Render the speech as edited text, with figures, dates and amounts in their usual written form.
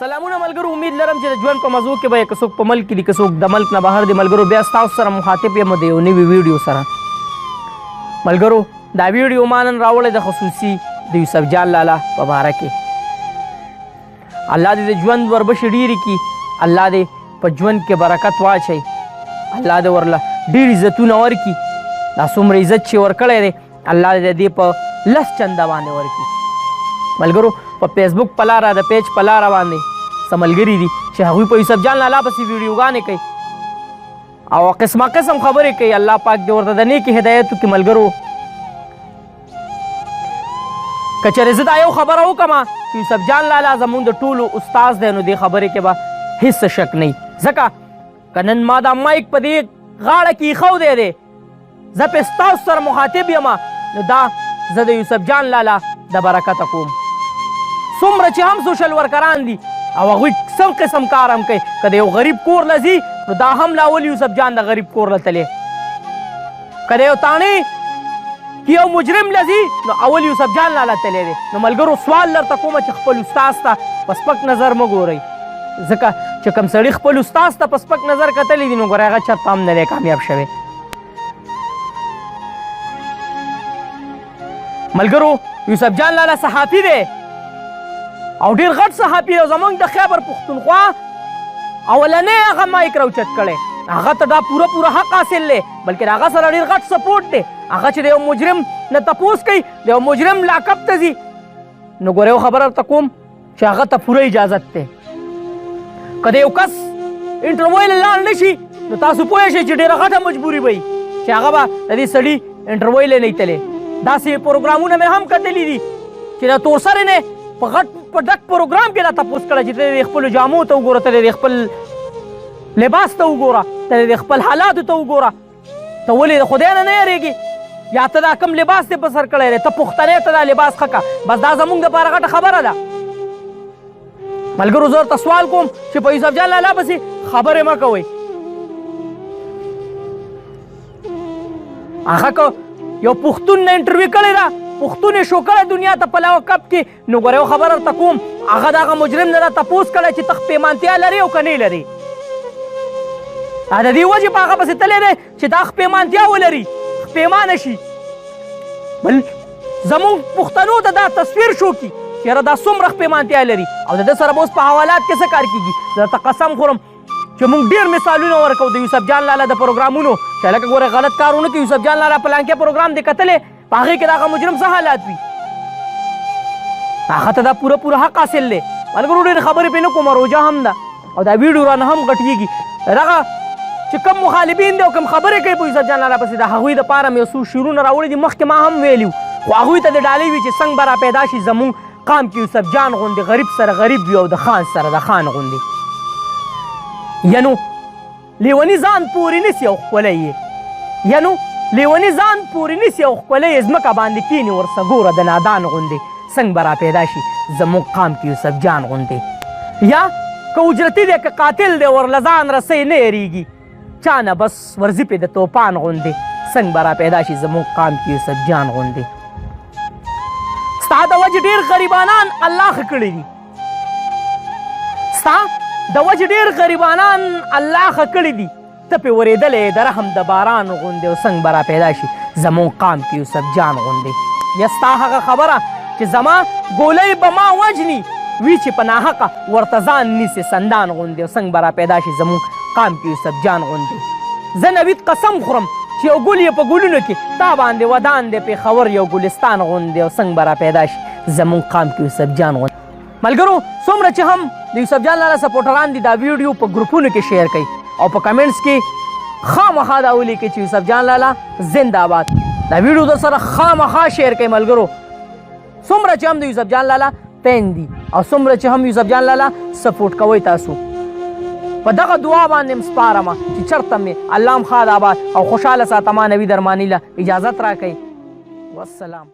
سلامونه ملګرو، امید لرم چې د ژوند په موضوع کې به که څوک په ملک کې دي که څوک د ملک نه بهر دي. ملګرو بیا ستاسو سره مخاطب یم د یو نوي ویډیو سره. ملګرو دا ویډیو ما نن راوړی د خصوصي د یوسف جان لالا په باره کې. الله دې د ژوند وربشې ډېرې کړي، الله دې په ژوند کې برکت واچوي، الله دې ورله ډېر عزتونه ورکړي. دا څومره عزت چې ورکړی دی الله دې د دې په 10 چنده باندې ورکړي. ملګرو په فیسبوک په لاره د پیج په لاره باندې څه ملګري دي چې هغوی په یوسف جان لالا پسې ویډیوګانې کوي او قسمه قسم خبرې کوي. الله پاک دې ورته د نیکې هدایت وکړي. ملګرو که چېرې زه دا یو خبره وکړم چې یوسف جان لالا زمونږ د ټولو استاز دی نو دې خبرې کې به هېڅ شک نه وي، ځکه که نن ما دا مایک په دې غاړه کې ایښودی دی زه پې ستاسو سره مخاطب یم نو دا زه د یوسف جان لالا د برکته کوم. څومره چې هم سوشل ورکران دي او هغوی څه قسم کار هم کوي، که د یو غریب کور له ځي نو دا هم لاول یوسف جان د غریب کور له تللی، که د یو تاڼې که یو مجرم له ځي نو اول یوسف جان لالا تللی دی. نو ملګرو سوال درته کومه چې خپل استاز ته په سپک نظر مه ګورئ، ځکه چې کوم سړي خپل استاز ته په سپک نظر کتلی دي نو ګورئ هغه چېرته هم نه دی کامیاب شوی. ملګرو یوسف جان لالا صحافي دی او ډېر غټ صحافي دی. زموږ د خیبر پښتونخوا اولنی هغه مایک راوچت کړی، هغه ته دا پوره حق حاصل دی، بلکې د هغه سره ډېر غټ سپورټ دی. هغه چې د یو مجرم نه تپوس کوي، د یو مجرم لاکپ ته ځي نو ګوره یو خبره درته کوم چې هغه ته پوره اجازت دی. که د یو کس انټرویو له لاړ نه شي نو تاسو پوه شئ چې ډېره غټه مجبوري به وي چې هغه به د دې سړي انټرویو له نه تللی. داسې پروګرامونه مې هم کتلي دي چې د تورسرې نه په غټ په ډک پروګرام کې دا تپوس کړی چې ته د خپلو جامو ته وګوره، ته د خپل لباس ته وګوره، ته د خپل حالاتو ته وګوره، ته ولې د خدای نه یېرېږي؟ یا ته دا کم لباس دې په سر کړی دی، ته پښتنې ته دا لباس ښه کړه. بس دا زموږ دپاره غټه خبره ده. ملګرو زه ورته سوال کوم چې په یوسف جان لالا پسې خبرې مه کوئ. هغه که یو پښتون نه انټرویو کړې ده، پښتون یې شو کړی دنیا ته په لاکپ کې نو ګوره یو خبره درته کوم هغه د هغه مجرم نه دا تپوس کړی چې ته پیمانتیا لرې او که نه لرې. د دې وجې په هغه پسې تللی دی چې دا پیمانتیا ولري، پیمانه شي. بل زموږ پښتنو ته دا تصویر شو کي چې یاره دا څومره پیمانتیا لري او د ده سره به اوس په حوالات کې څه کار کېږي. زه درته قسم خورم چې موږ ډېر مثالونه ورکوو د یوسف جان لالا د پروګرامونو چې هلکه ګوره غلط کار ونه کړي. یوسف جان لالا پلانکې پروګرام دې کتلی په هغې کې د هغه مجرم څه حالات وي، هغه ته دا پوره حق حاصل دی. ملګرو ډېرې خبرې پرې نه کوم، روژه هم ده او دا ویډیو رانه هم غټېږي. دغه چې کوم مخالفین دي او کوم خبرې کوي په یوسف جان لالا پسې د هغوی دپاره مې یو څو شعرونه راوړي دي، مخکې ما هم ویلي وو، خو هغوی ته د ډالۍ وي چې څنګه به را پیدا شي زموږ قام کې یوسف جان غوندې غریب سره غریب وي او د خان سره د خان غوندې. یعنو لیوني ځان پورې نیسي او ښکلی یې، یعنو لیوني ځان پورې نیسي او ښکلی یې ځمکه باندې کښېني ورسه ګوره د نادان غوندې څنګه به را پیدا شي زموږ قام کې یوسف جان غوندې. یا که اجرتي دی که قاتل دی ورله ځان رسۍ نه هېرېږي چا نه بس ورځي پې د توپان غوندې څنګه به را پیدا شي زموږ قام کې یوسف جان غوندې. ستا د وجې ډېر غریبانان الله ښه کړي دي، ستا د وجې ډېر غریبانان الله ښه کړي دي، ته پې ورېدلی د رحم د باران غوندې او څنګه به را پیدا شي زموږ قام کې یوسف جان غوندې. یا ستا هغه خبره چې زما ګولۍ به ما وجني وي چې په ناحقه ورته ځان نیسي سندان غوندې او څنګه به را پیدا شي زموږ قام کې یوسف جان غوندې. زه نوید قسم خورم چې یو ګل یې په ګلونو کې تا باندې ودان دی پېښور یو ګلستان غوندې او څنګه به را پیدا شي زموږ قام کې یوسف جان غوندې. ملګرو څومره چې هم د یوسف جان لالا سپورټران دي دا ویډیو په ګروپونو کې شیر کوي او په کمنټس کې خامخا دا ولیکئ چې یوسف جان لالا زنده آباد. دا ویډیو در سره خامخا شیر کوي ملګرو. څومره چې هم د یوسف جان لالا فین دي او څومره چې هم یوسف جان لالا سپورټ کوئ تاسو په دغه دعا باندې م سپارمه چې چېرته مې الله م ښاد آباد او خوشحاله ساتمه. نوي درماني له اجازت راکوئ. والسلام.